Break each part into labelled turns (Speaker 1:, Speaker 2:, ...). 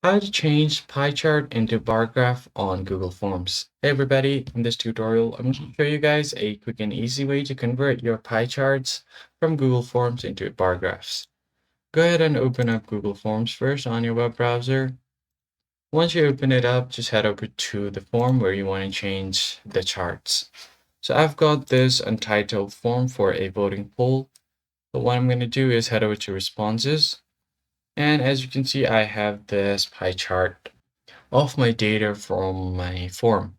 Speaker 1: How to change pie chart into bar graph on Google Forms. Hey everybody, in this tutorial, I'm going to show you guys a quick and easy way to convert your pie charts from Google Forms into bar graphs. Go ahead and open up Google Forms first on your web browser. Once you open it up, just head over to the form where you want to change the charts. So I've got this untitled form for a voting poll. But what I'm going to do is head over to responses. And as you can see, I have this pie chart of my data from my form.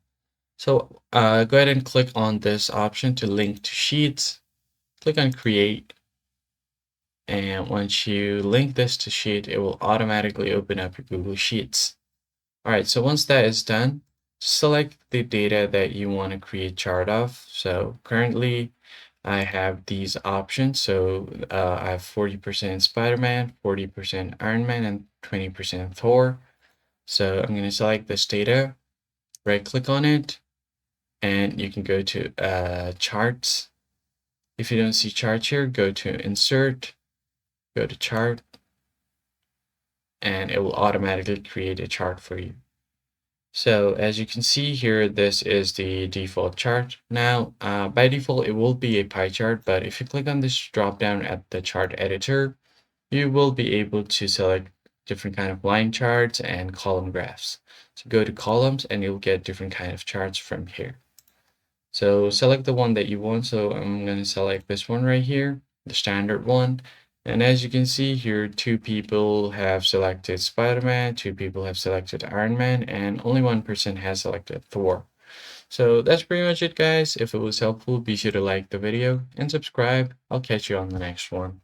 Speaker 1: So go ahead and click on this option to link to Sheets. Click on Create. And once you link this to Sheet, it will automatically open up your Google Sheets. All right, so once that is done, select the data that you want to create chart of. So currently I have these options. So I have 40% Spider-Man, 40% Iron Man, and 20% Thor. So I'm going to select this data, right click on it, and you can go to charts. If you don't see charts here, go to insert, go to chart, and it will automatically create a chart for you. So as you can see here, this is the default chart. Now, by default, it will be a pie chart, but if you click on this drop down at the chart editor, you will be able to select different kind of line charts and column graphs. So go to columns and you'll get different kind of charts from here. So select the one that you want. So I'm going to select this one right here, the standard one. And as you can see here, two people have selected Spider-Man, two people have selected Iron Man, and only one person has selected Thor. So that's pretty much it, guys. If it was helpful, be sure to like the video and subscribe. I'll catch you on the next one.